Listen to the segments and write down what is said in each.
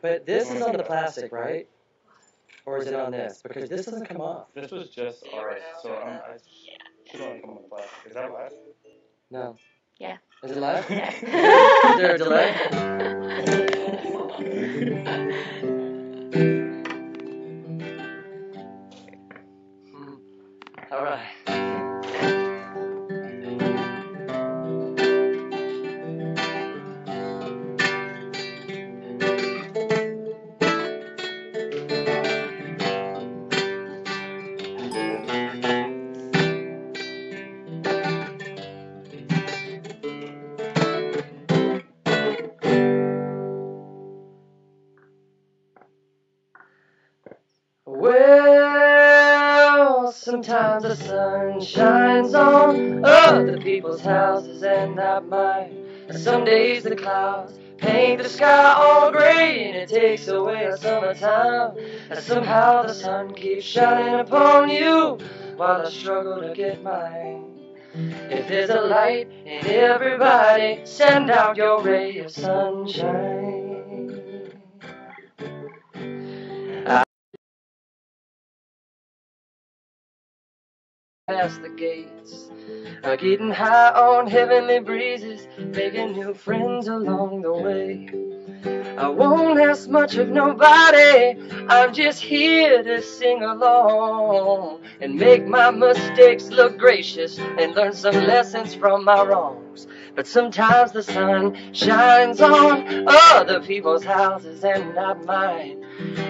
But this is on the plastic, right? Or is it on this? Because this doesn't come off. This was just alright. So I should only come on the plastic. Is that live? No. Yeah. Is it live? Yeah. Is there a delay? All right. Well, sometimes the sun shines on other people's houses and not mine. Some days the clouds paint the sky all gray and it takes away the summertime. And somehow the sun keeps shining upon you while I struggle to get mine. If there's a light in everybody, send out your ray of sunshine. Past the gates, getting high on heavenly breezes, making new friends along the way. I won't ask much of nobody, I'm just here to sing along and make my mistakes look gracious and learn some lessons from my wrongs. But sometimes the sun shines on other people's houses and not mine.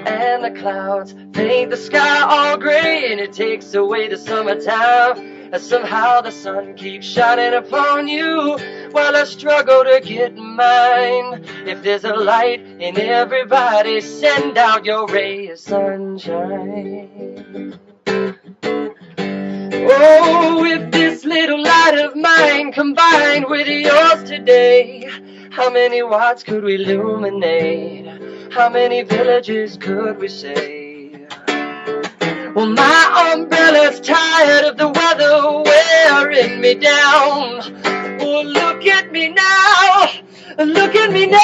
And the clouds paint the sky all gray and it takes away the summertime. And somehow the sun keeps shining upon you while I struggle to get mine. If there's a light in everybody, send out your ray of sunshine. Oh, if this little light of mine combined with yours today, how many watts could we illuminate? How many villages could we save? Well, my umbrella's tired of the weather wearing me down. Oh, look at me now, look at me now.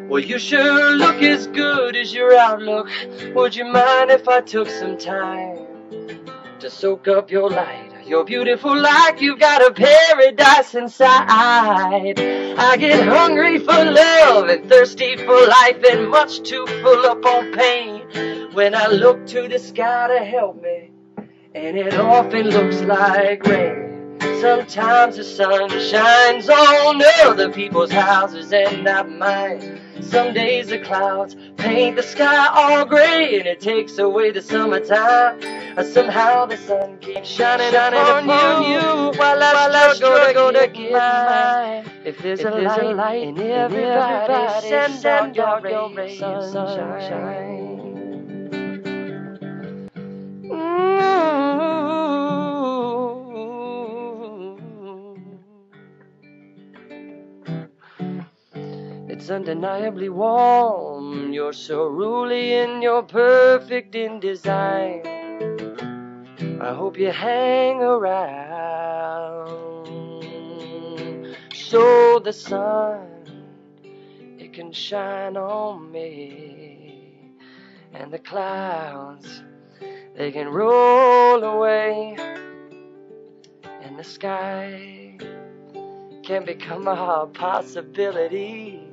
Well, you sure look as good as your outlook. Would you mind if I took some time to soak up your light, your beautiful light? You've got a paradise inside. I get hungry for love and thirsty for life and much too full up on pain when I look to the sky to help me, and it often looks like rain. Sometimes the sun shines on other people's houses and not mine. Some days the clouds paint the sky all gray and it takes away the summertime. Somehow the sun keeps shining upon you while I struggle to get mine. If there's a light in everybody, send out your ray of sunshine. It's undeniably warm. You're so ruly and you're perfect in design. I hope you hang around so the sun, it can shine on me, and the clouds, they can roll away, and the sky can become a possibility.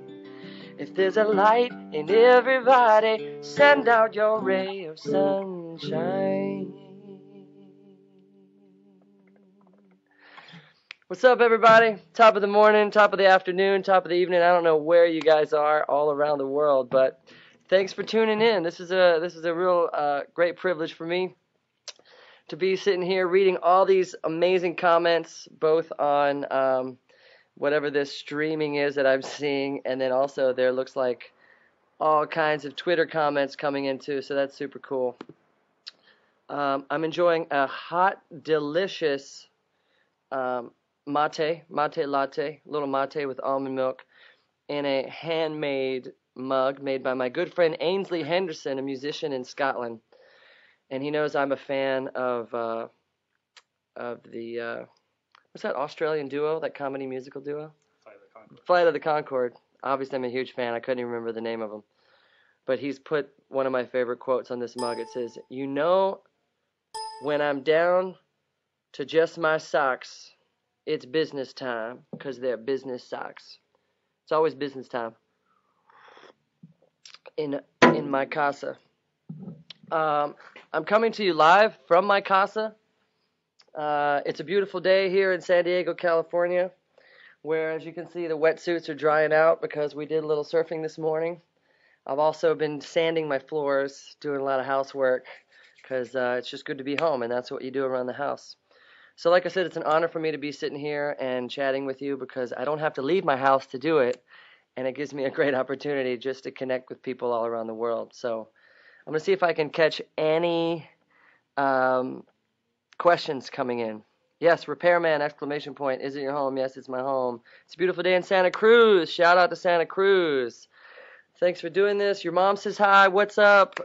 If there's a light in everybody, send out your ray of sunshine. What's up, everybody? Top of the morning, top of the afternoon, top of the evening. I don't know where you guys are all around the world, but thanks for tuning in. This is a real great privilege for me to be sitting here reading all these amazing comments, both on whatever this streaming is that I'm seeing, and then also there looks like all kinds of Twitter comments coming in too, so that's super cool. I'm enjoying a hot, delicious mate latte, little mate with almond milk, and a handmade mug made by my good friend Ainsley Henderson, a musician in Scotland. And he knows I'm a fan of the what's that Australian duo, that comedy musical duo? Flight of the Conchord. Obviously, I'm a huge fan. I couldn't even remember the name of them. But he's put one of my favorite quotes on this mug. It says, "You know, when I'm down to just my socks, it's business time, because they're business socks." It's always business time in my casa. I'm coming to you live from my casa. It's a beautiful day here in San Diego, California, where, as you can see, the wetsuits are drying out because we did a little surfing this morning. I've also been sanding my floors, doing a lot of housework, because it's just good to be home, and that's what you do around the house. So like I said, it's an honor for me to be sitting here and chatting with you, because I don't have to leave my house to do it, and it gives me a great opportunity just to connect with people all around the world. So I'm going to see if I can catch any questions coming in. Yes, repairman, exclamation point. Is it your home? Yes, it's my home. It's a beautiful day in Santa Cruz. Shout out to Santa Cruz. Thanks for doing this. Your mom says hi. What's up?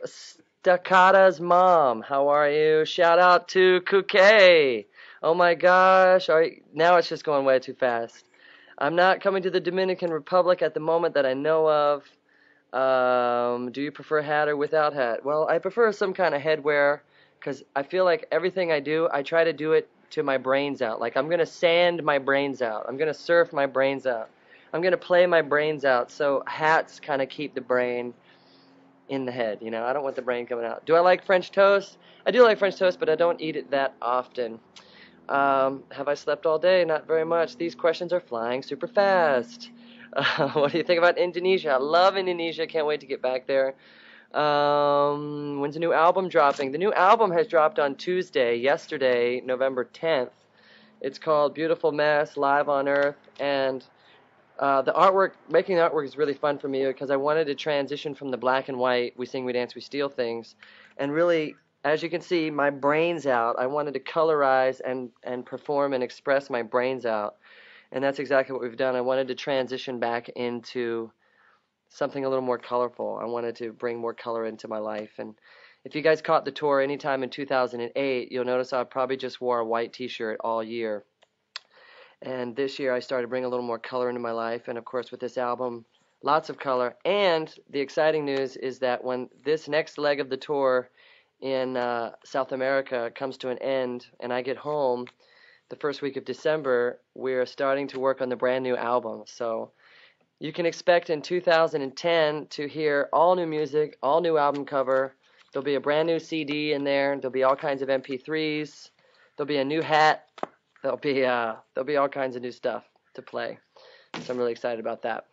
Staccata's mom. How are you? Shout out to Kuke. Oh my gosh. Now it's just going way too fast. I'm not coming to the Dominican Republic at the moment that I know of. Do you prefer hat or without hat? Well, I prefer some kind of headwear, because I feel like everything I do, I try to do it to my brains out. Like, I'm going to sand my brains out. I'm going to surf my brains out. I'm going to play my brains out. So hats kind of keep the brain in the head, you know. I don't want the brain coming out. Do I like French toast? I do like French toast, but I don't eat it that often. Have I slept all day? Not very much. These questions are flying super fast. What do you think about Indonesia? I love Indonesia. Can't wait to get back there. When's the new album dropping? The new album has dropped on Tuesday, yesterday, November 10th. It's called Beautiful Mess, Live on Earth, and the artwork, making the artwork is really fun for me, because I wanted to transition from the black and white, we sing, we dance, we steal things, and really, as you can see, my brains out. I wanted to colorize and perform and express my brains out, and that's exactly what we've done. I wanted to transition back into something a little more colorful. I wanted to bring more color into my life. And if you guys caught the tour anytime in 2008, you'll notice I probably just wore a white t-shirt all year. And this year I started bringing a little more color into my life. And of course with this album, lots of color. And the exciting news is that when this next leg of the tour in South America comes to an end and I get home the first week of December, we're starting to work on the brand new album. So you can expect in 2010 to hear all new music, all new album cover. There'll be a brand new CD in there. There'll be all kinds of MP3s. There'll be a new hat. There'll be all kinds of new stuff to play. So I'm really excited about that.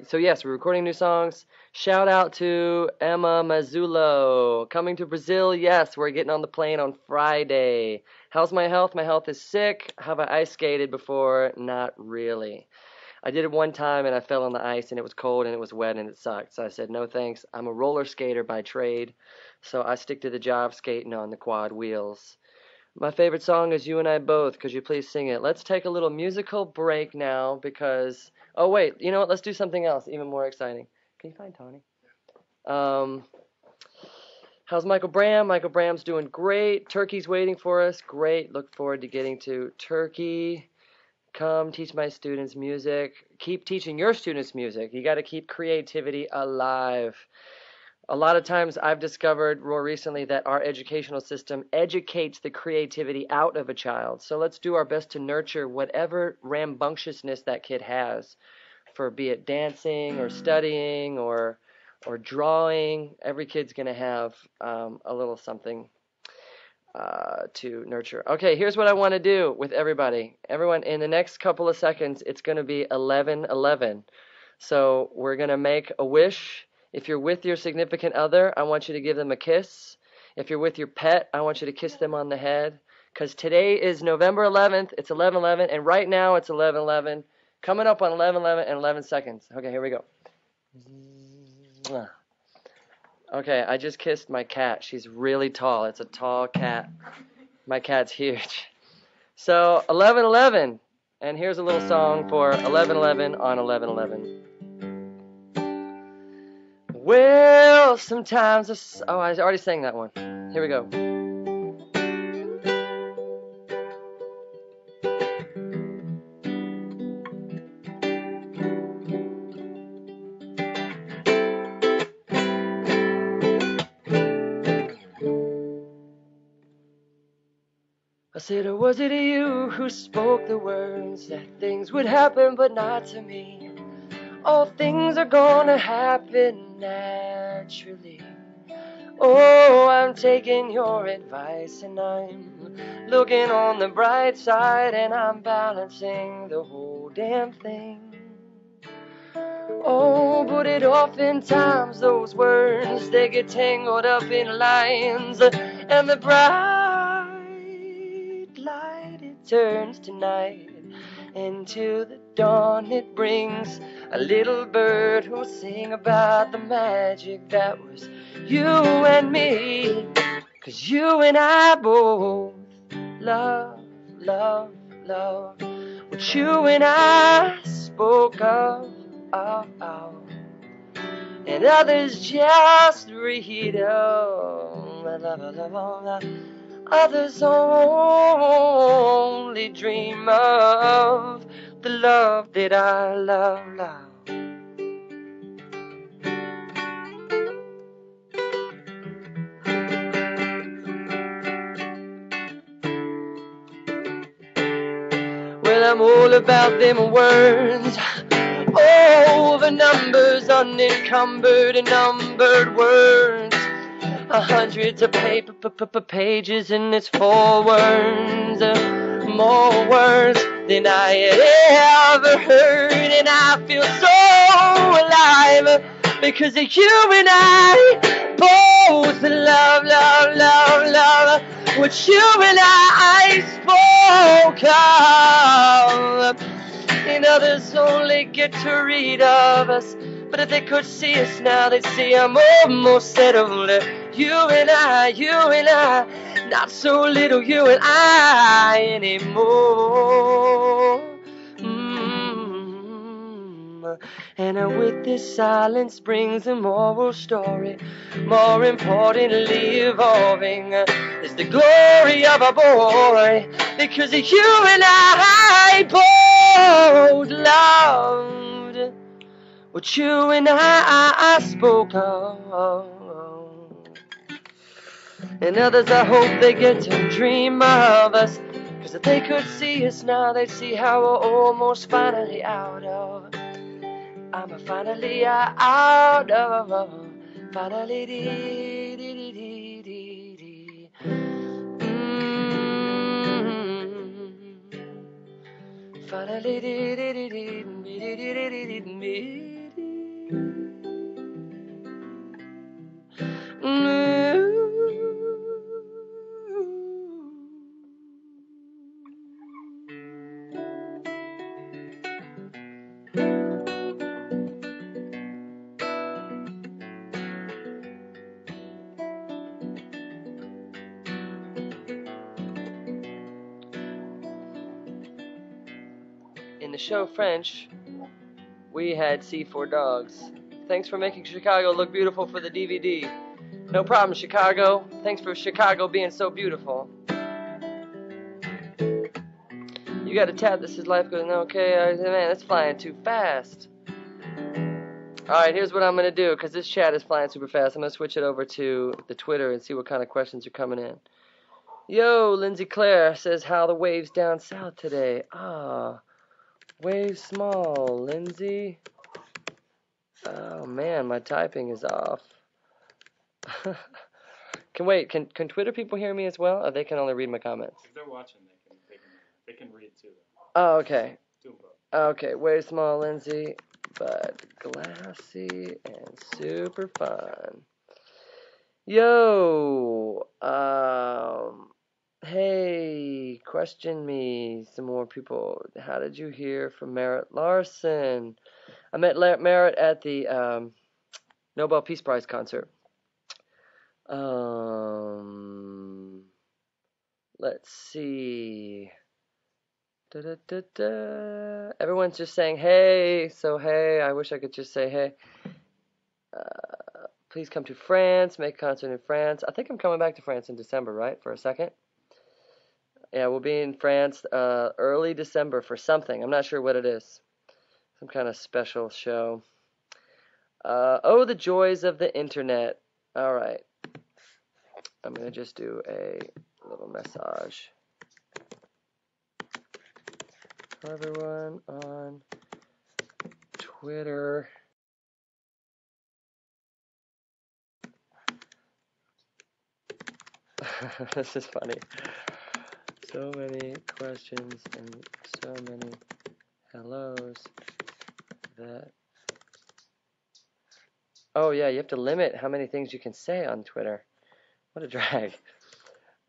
So yes, we're recording new songs. Shout out to Emma Mazzulo. Coming to Brazil, yes, we're getting on the plane on Friday. How's my health? My health is sick. Have I ice skated before? Not really. I did it one time and I fell on the ice and it was cold and it was wet and it sucked. So I said, no thanks. I'm a roller skater by trade. So I stick to the job skating on the quad wheels. My favorite song is You and I Both. Could you please sing it? Let's take a little musical break now because... Oh, wait. You know what? Let's do something else even more exciting. Can you find Tony? How's Michael Bram? Michael Bram's doing great. Turkey's waiting for us. Great. Look forward to getting to Turkey. Come teach my students music. Keep teaching your students music. You got to keep creativity alive. A lot of times I've discovered more recently that our educational system educates the creativity out of a child. So let's do our best to nurture whatever rambunctiousness that kid has, for be it dancing or studying or drawing. Every kid's going to have a little something to nurture. Okay, here's what I want to do with everybody. Everyone, in the next couple of seconds, it's going to be 11:11. So we're going to make a wish. If you're with your significant other, I want you to give them a kiss. If you're with your pet, I want you to kiss them on the head. Because today is November 11th. It's 11:11, and right now it's 11:11. Coming up on 11:11 and 11 seconds. Okay, here we go. Okay, I just kissed my cat. She's really tall. It's a tall cat. My cat's huge. So 11:11, and here's a little song for 11:11 on 11:11. Well, sometimes oh, I already sang that one. Here we go. I said, or was it you who spoke the words that things would happen but not to me? All things are gonna happen naturally. Oh, I'm taking your advice and I'm looking on the bright side and I'm balancing the whole damn thing. Oh, but it oftentimes those words, they get tangled up in lines, and the bright light, it turns to night, and to the dawn it brings a little bird who'll sing about the magic that was you and me. 'Cause you and I both love, love, love what you and I spoke of, and others just read of. Others only dream of the love that I love, love. Well, I'm all about them words. Oh, the numbers, unencumbered and numbered words. Hundreds of pages and it's 4 words. More words than I had ever heard. And I feel so alive because of you and I both love, love, love, love what you and I spoke of. And others only get to read of us, but if they could see us now, they'd see I'm almost settled. You and I, not so little you and I anymore. And with this silence brings a moral story. More importantly, evolving is the glory of a boy. Because you and I both loved what you and I spoke of. And others, I hope they get to dream of us. 'Cause if they could see us now, they'd see how we're almost finally out of. I'm finally out of. Finally, dee, dee, dee, dee, dee, dee. Finally, dee, dee, dee, dee, dee, dee, dee, dee, dee, dee. In the show French, we had C4 dogs. Thanks for making Chicago look beautiful for the DVD. No problem, Chicago. Thanks for Chicago being so beautiful. You got a tab that says life goes okay. Man, that's flying too fast. Alright, here's what I'm going to do, because this chat is flying super fast. I'm going to switch it over to the Twitter and see what kind of questions are coming in. Yo, Lindsay Claire says, how the waves down south today? Waves small, Lindsay. Oh man, my typing is off. Can Twitter people hear me as well, or they can only read my comments? If they're watching, they can read too. Oh, okay. Do both. Okay, way small, Lindsay, but glassy and super fun. Yo, hey, question me some more people. How did you hear from Merritt Larson? I met Merritt at the Nobel Peace Prize concert. Let's see. Everyone's just saying hey, so hey. I wish I could just say hey. Please come to France, make a concert in France. I think I'm coming back to France in December, right? For a second. Yeah, we'll be in France early December for something. I'm not sure what it is. Some kind of special show. Oh, the joys of the internet. All right. I'm going to just do a little massage for everyone on Twitter. This is funny. So many questions and so many hellos that... Oh, yeah, you have to limit how many things you can say on Twitter. What a drag.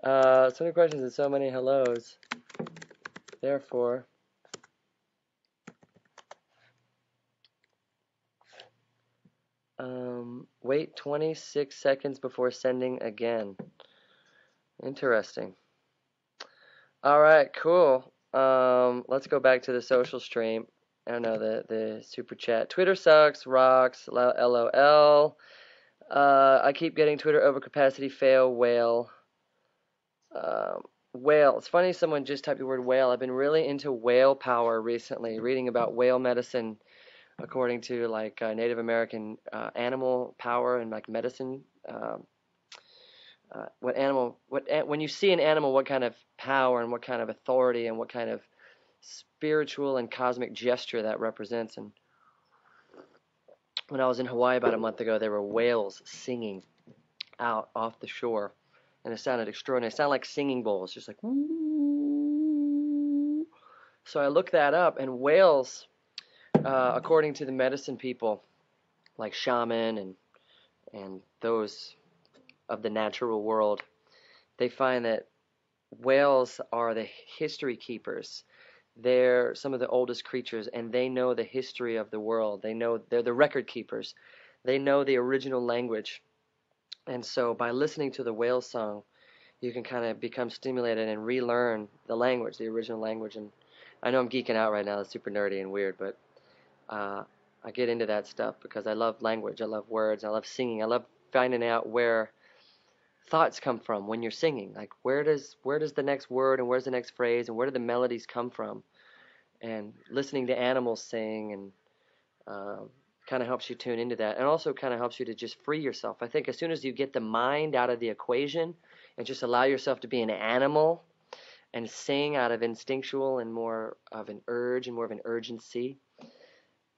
So many questions and so many hellos. Therefore, wait 26 seconds before sending again. Interesting. All right, cool. Let's go back to the social stream. I don't know, the super chat. Twitter sucks, rocks, LOL. I keep getting Twitter overcapacity, fail, whale. Whale. It's funny someone just typed the word whale. I've been really into whale power recently, reading about whale medicine according to like Native American animal power and like medicine. When you see an animal, what kind of power and what kind of authority and what kind of spiritual and cosmic gesture that represents. And when I was in Hawaii about a month ago, there were whales singing out off the shore, and it sounded extraordinary. It sounded like singing bowls, just like woo. So I looked that up, and whales, according to the medicine people, like shaman and those of the natural world, they find that whales are the history keepers. They're some of the oldest creatures, and they know the history of the world. They're the record keepers. They know the original language. And so by listening to the whale song, you can kind of become stimulated and relearn the language, the original language. And I know I'm geeking out right now. It's super nerdy and weird, but I get into that stuff because I love language. I love words. I love singing. I love finding out where thoughts come from when you're singing. Like where does the next word and where's the next phrase and where do the melodies come from? And listening to animals sing and kind of helps you tune into that, and also kind of helps you to just free yourself. I think as soon as you get the mind out of the equation and just allow yourself to be an animal and sing out of instinctual and more of an urge and more of an urgency,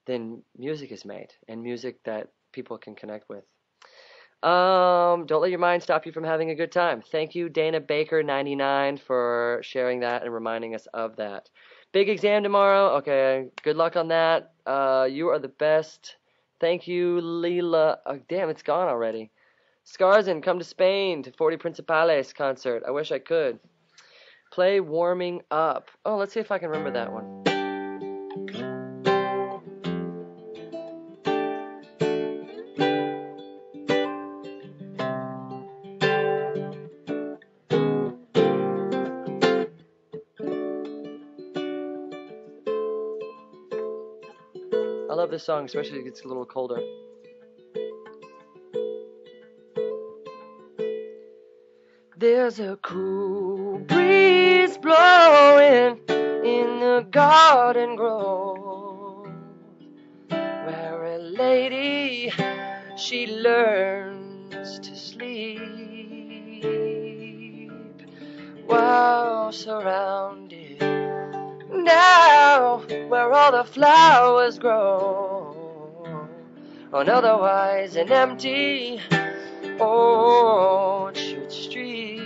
then music is made, and music that people can connect with. Don't let your mind stop you from having a good time. Thank you, Dana Baker 99, for sharing that and reminding us of that. Big exam tomorrow. Okay, good luck on that. You are the best. Thank you, Leela. Oh, damn, it's gone already. Scarzin, come to Spain to 40 Principales concert. I wish I could. Play Warming Up. Oh, let's see if I can remember that one. I love this song, especially if it gets a little colder. There's a cool breeze blowing in the garden grove, where a lady, she learns to sleep while surrounded now where all the flowers grow on otherwise an empty Orchard Street.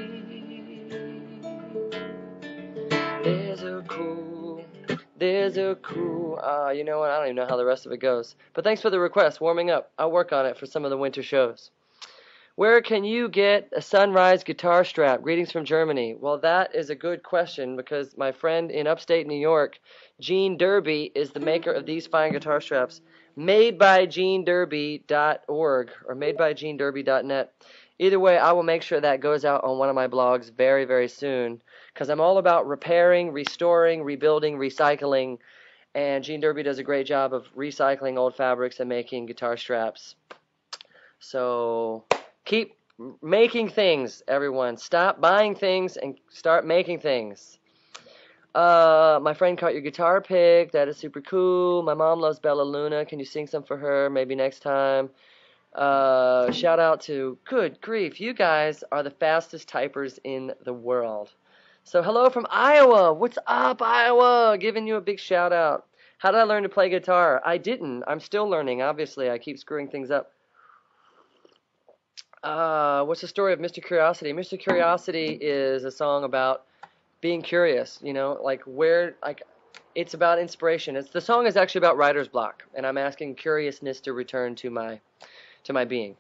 There's a cool, you know what, I don't even know how the rest of it goes. But thanks for the request, Warming Up. I'll work on it for some of the winter shows. Where can you get a Sunrise guitar strap? Greetings from Germany. Well, that is a good question because my friend in upstate New York, Gene Derby, is the maker of these fine guitar straps. MadeByGeneDerby.org or MadeByGeneDerby.net. Either way, I will make sure that goes out on one of my blogs very, very soon because I'm all about repairing, restoring, rebuilding, recycling, and Gene Derby does a great job of recycling old fabrics and making guitar straps. So keep making things, everyone. Stop buying things and start making things. My friend caught your guitar pick. That is super cool. My mom loves Bella Luna. Can you sing some for her? Maybe next time. Shout out to, good grief, you guys are the fastest typers in the world. So hello from Iowa. What's up, Iowa? Giving you a big shout out. How did I learn to play guitar? I didn't. I'm still learning, obviously. I keep screwing things up. What's the story of Mr. Curiosity? Mr. Curiosity is a song about being curious, you know, it's about inspiration. The song is actually about writer's block, and I'm asking curiousness to return to my being.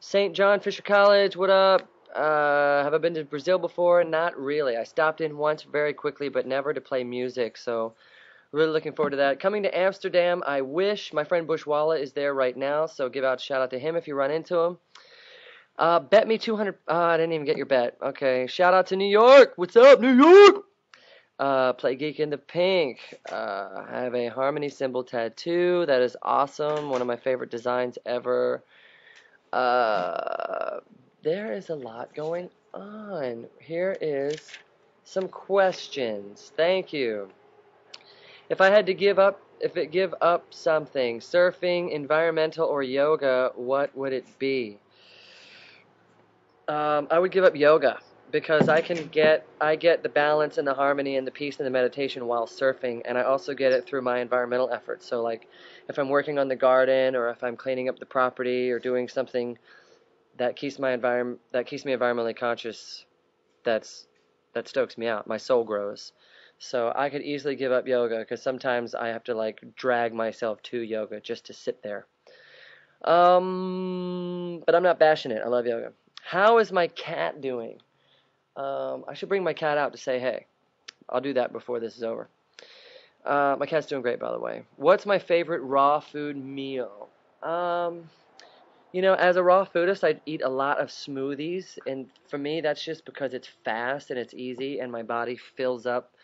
St. John Fisher College, what up? Have I been to Brazil before? Not really. I stopped in once very quickly, but never to play music, so really looking forward to that. Coming to Amsterdam, I wish. My friend Bushwalla is there right now, so give out a shout out to him if you run into him. Bet me 200. I didn't even get your bet. Okay. Shout out to New York. What's up, New York? Play Geek in the Pink. I have a harmony symbol tattoo. That is awesome. One of my favorite designs ever. There is a lot going on. Here is some questions. Thank you. If I had to give up something, surfing, environmental, or yoga, what would it be? I would give up yoga because I get the balance and the harmony and the peace and the meditation while surfing, and I also get it through my environmental efforts. So like if I'm working on the garden or if I'm cleaning up the property or doing something that keeps me environmentally conscious, that stokes me out. My soul grows. So I could easily give up yoga because sometimes I have to like drag myself to yoga just to sit there. But I'm not bashing it. I love yoga. How is my cat doing? I should bring my cat out to say hey. I'll do that before this is over. My cat's doing great, by the way. What's my favorite raw food meal? As a raw foodist, I eat a lot of smoothies, and for me, that's just because it's fast and it's easy, and my body fills up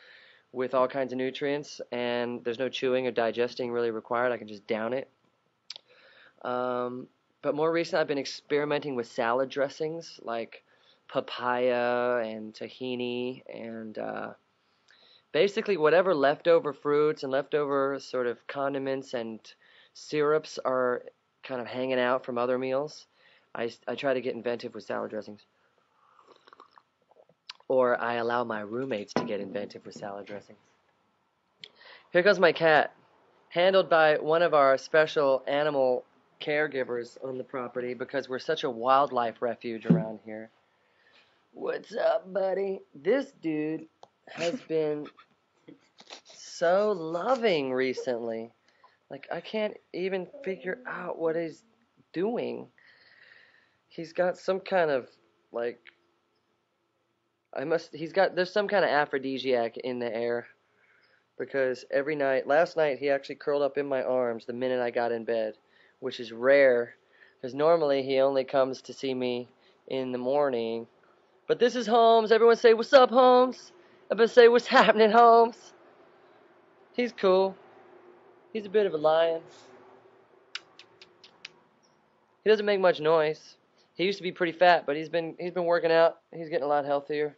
with all kinds of nutrients, and there's no chewing or digesting really required. I can just down it. But more recently, I've been experimenting with salad dressings like papaya and tahini and basically whatever leftover fruits and leftover sort of condiments and syrups are kind of hanging out from other meals. I try to get inventive with salad dressings. Or I allow my roommates to get inventive with salad dressings. Here goes my cat, handled by one of our special animal caregivers on the property because we're such a wildlife refuge around here. What's up, buddy? This dude has been so loving recently. Like, I can't even figure out what he's doing. He's got some kind of, like, there's some kind of aphrodisiac in the air. Because last night he actually curled up in my arms the minute I got in bed, which is rare, because normally he only comes to see me in the morning. But this is Holmes. Everyone say, what's up, Holmes? Everyone say, what's happening, Holmes? He's cool. He's a bit of a lion. He doesn't make much noise. He used to be pretty fat, but he's been working out. He's getting a lot healthier.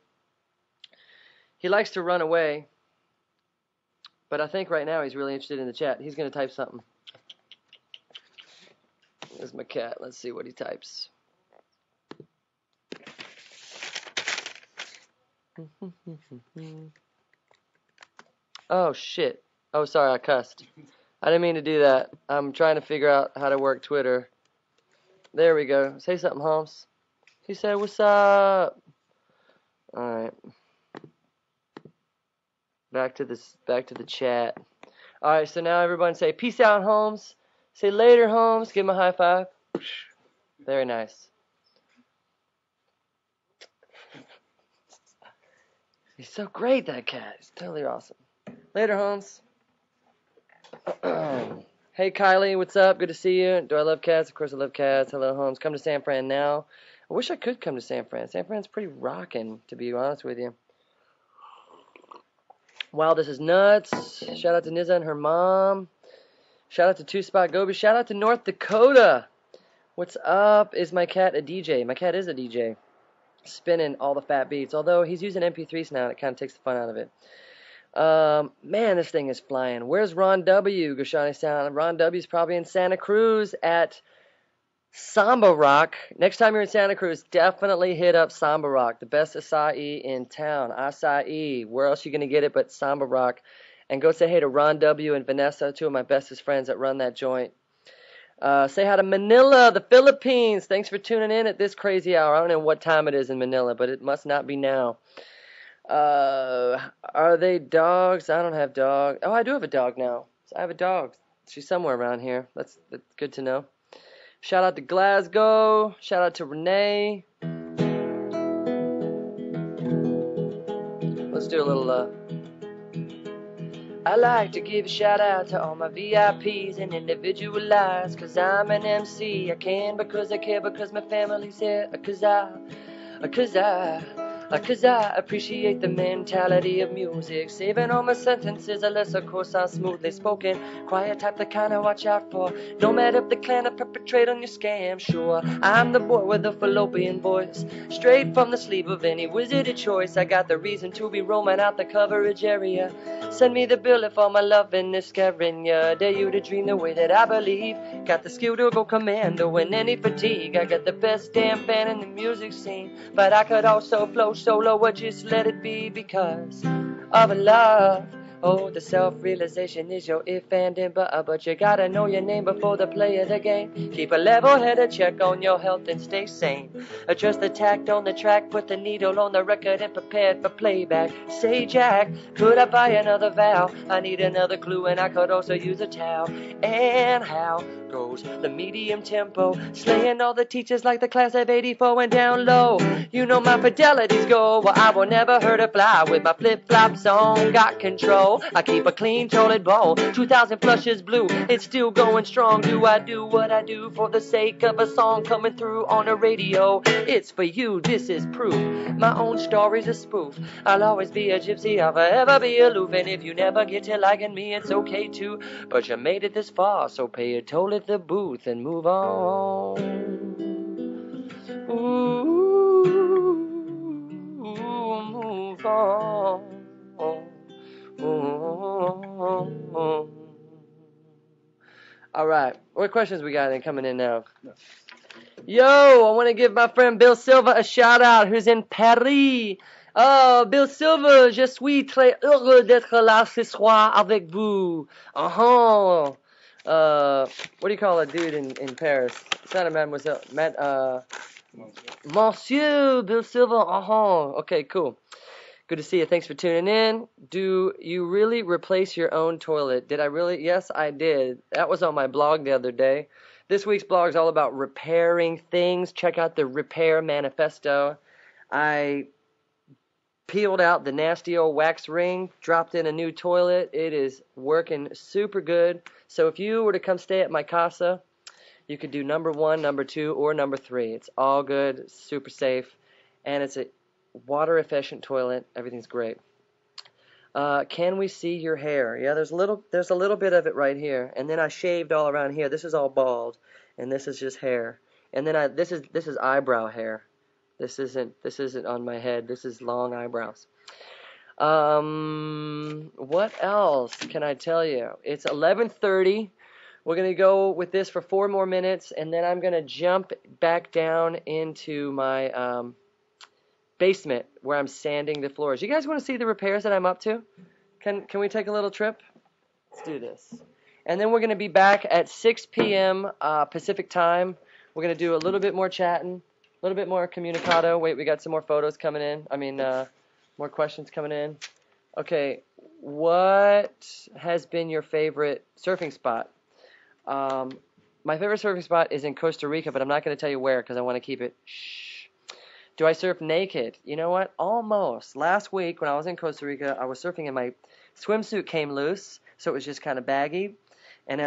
He likes to run away, but I think right now he's really interested in the chat. He's going to type something. There's my cat. Let's see what he types. Oh, shit. Oh, sorry, I cussed. I didn't mean to do that. I'm trying to figure out how to work Twitter. There we go. Say something, Holmes. He said, what's up? All right. Back to the chat. All right, so now everyone say, peace out, Holmes. Say later, Holmes. Give him a high five. Very nice. He's so great, that cat. He's totally awesome. Later, Holmes. Hey, Kylie, what's up? Good to see you. Do I love cats? Of course I love cats. Hello, Holmes. Come to San Fran now. I wish I could come to San Fran. San Fran's pretty rockin', to be honest with you. Wow, this is nuts. Shout out to Nizza and her mom. Shout out to Two Spot Gobi. Shout out to North Dakota. What's up? Is my cat a DJ? My cat is a DJ. Spinning all the fat beats. Although he's using MP3s now, and it kind of takes the fun out of it. Man, this thing is flying. Where's Ron W? Goshani Sound. Ron W's probably in Santa Cruz at Samba Rock. Next time you're in Santa Cruz, definitely hit up Samba Rock, the best acai in town. Acai. Where else are you going to get it but Samba Rock? And go say hey to Ron W and Vanessa, two of my bestest friends that run that joint. Say hi to Manila, the Philippines. Thanks for tuning in at this crazy hour. I don't know what time it is in Manila, but it must not be now. Are they dogs? I don't have dog. Oh, I do have a dog now. I have a dog. She's somewhere around here. That's good to know. Shout out to Glasgow. Shout out to Renee. Let's do a little, I like to give a shout out to all my VIPs and individualize, cause I'm an MC. I can because I care, because my family's here, cause I appreciate the mentality of music. Saving all my sentences, unless of course I'm smoothly spoken. Quiet type, the kind I watch out for. No matter if the clan I perpetrate on your scam. Sure, I'm the boy with the fallopian voice, straight from the sleeve of any wizard of choice. I got the reason to be roaming out the coverage area. Send me the bill if all my loving is scaring ya. Dare you to dream the way that I believe. Got the skill to go commando in any fatigue. I got the best damn band in the music scene, but I could also flow solo or just let it be because of a love. Oh, the self-realization is your if and and but you gotta know your name before the play of the game. Keep a level-headed check on your health and stay sane. Adjust the tact on the track, put the needle on the record and prepared for playback. Say Jack, could I buy another vowel? I need another clue and I could also use a towel. And how goes the medium tempo, slaying all the teachers like the class of 84 and down low. You know my fidelities go, well I will never hurt a fly with my flip-flops on. Got control, I keep a clean toilet bowl. 2,000 flushes blue, it's still going strong. Do I do what I do for the sake of a song coming through on the radio? It's for you, this is proof. My own story's a spoof. I'll always be a gypsy, I'll forever be aloof. And if you never get to liking me, it's okay too. But you made it this far, so pay your toll at the booth and move on. Ooh, move on. All right, what questions we got coming in now? Yo, I want to give my friend Bill Silva a shout out, who's in Paris. Oh, Bill Silva, je suis très heureux d'être là ce soir avec vous. What do you call a dude in Paris? It's not a mademoiselle. Monsieur Bill Silva. Okay, cool. Good to see you. Thanks for tuning in. Do you really replace your own toilet? Did I really? Yes, I did. That was on my blog the other day. This week's blog is all about repairing things. Check out the Repair Manifesto. I peeled out the nasty old wax ring, dropped in a new toilet. It is working super good. So if you were to come stay at my casa, you could do number 1, number 2, or number 3. It's all good, super safe, and it's a water efficient toilet. Everything's great. Can we see your hair? Yeah, there's a little bit of it right here, and then I shaved all around here. This is all bald, and this is just hair. And then this is eyebrow hair. This isn't on my head. This is long eyebrows. What else can I tell you? It's 11:30. We're gonna go with this for 4 more minutes, and then I'm gonna jump back down into my basement where I'm sanding the floors. You guys want to see the repairs that I'm up to? Can we take a little trip? Let's do this. And then we're going to be back at 6 p.m. Pacific time. We're going to do a little bit more chatting, a little bit more communicado. Wait, we got some more photos coming in. More questions coming in. Okay, what has been your favorite surfing spot? My favorite surfing spot is in Costa Rica, but I'm not going to tell you where because I want to keep it shh. Do I surf naked? You know what? Almost. Last week when I was in Costa Rica, I was surfing and my swimsuit came loose, so it was just kind of baggy. And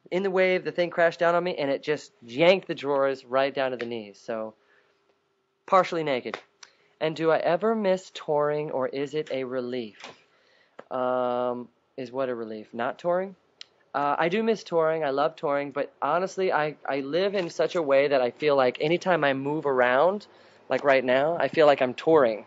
in the wave, the thing crashed down on me, and it just yanked the drawers right down to the knees. So, partially naked. And do I ever miss touring, or is it a relief? Is what a relief? Not touring? I do miss touring. I love touring, but honestly, I live in such a way that I feel like anytime I move around, like right now, I feel like I'm touring.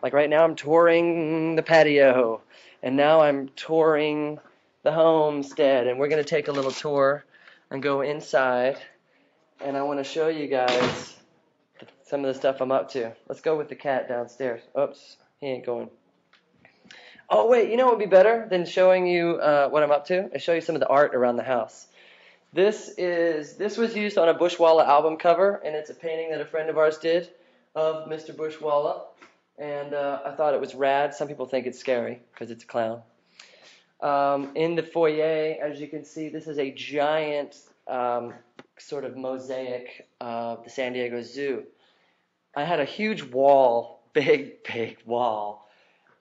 Like right now, I'm touring the patio, and now I'm touring the homestead, and we're going to take a little tour and go inside, and I want to show you guys some of the stuff I'm up to. Let's go with the cat downstairs. Oops, he ain't going. Oh, wait, you know what would be better than showing you what I'm up to? I show you some of the art around the house. This was used on a Bushwalla album cover, and it's a painting that a friend of ours did of Mr. Bushwalla, and I thought it was rad. Some people think it's scary because it's a clown. In the foyer, as you can see, this is a giant sort of mosaic of the San Diego Zoo. I had a huge wall, big wall,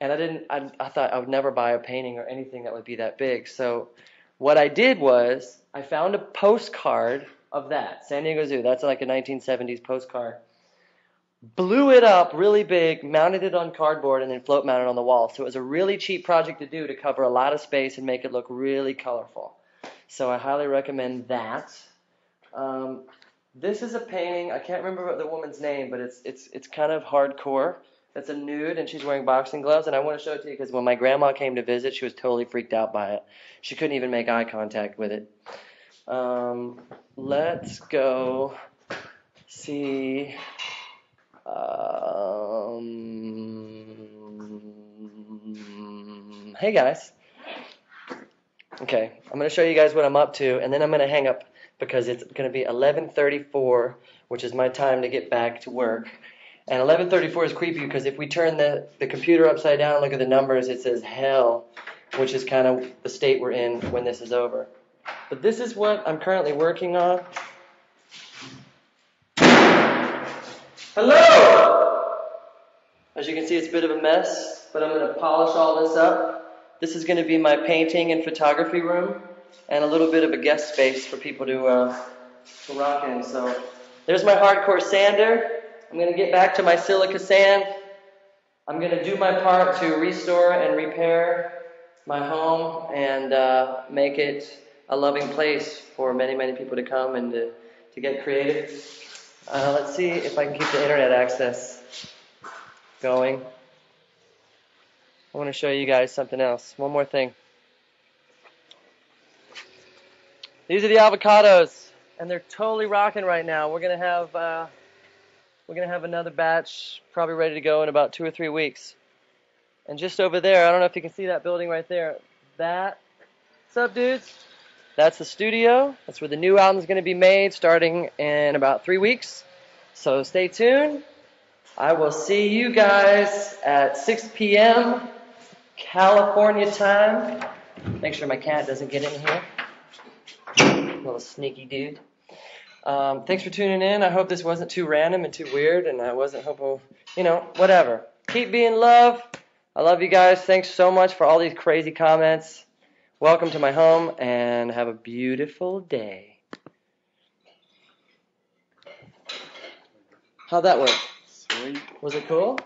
and I thought I would never buy a painting or anything that would be that big. So what I did was I found a postcard of that, San Diego Zoo. That's like a 1970s postcard. Blew it up really big, mounted it on cardboard, and then float mounted on the wall. So it was a really cheap project to do to cover a lot of space and make it look really colorful. So I highly recommend that. This is a painting. I can't remember the woman's name, but it's kind of hardcore. It's a nude, and she's wearing boxing gloves, and I want to show it to you because when my grandma came to visit, she was totally freaked out by it. She couldn't even make eye contact with it. Let's go see. Hey guys. Okay, I'm going to show you guys what I'm up to, and then I'm going to hang up because it's going to be 11:34, which is my time to get back to work. And 11:34 is creepy because if we turn the computer upside down and look at the numbers, it says hell, which is kind of the state we're in when this is over. But this is what I'm currently working on. Hello! As you can see, it's a bit of a mess, but I'm going to polish all this up. This is going to be my painting and photography room, and a little bit of a guest space for people to rock in. So there's my hardcore sander. I'm going to get back to my silica sand. I'm going to do my part to restore and repair my home and make it a loving place for many, many people to come and to get creative. Let's see if I can keep the internet access going. I want to show you guys something else. One more thing. These are the avocados, and they're totally rocking right now. We're gonna have another batch probably ready to go in about 2 or 3 weeks. And just over there, I don't know if you can see that building right there. What's up, dudes? That's the studio. That's where the new album's going to be made starting in about 3 weeks. So stay tuned. I will see you guys at 6 p.m. California time. Make sure my cat doesn't get in here. Little sneaky dude. Thanks for tuning in. I hope this wasn't too random and too weird, and I wasn't hoping, whatever. Keep being love. I love you guys. Thanks so much for all these crazy comments. Welcome to my home, and have a beautiful day. How'd that work? Sweet. Was it cool?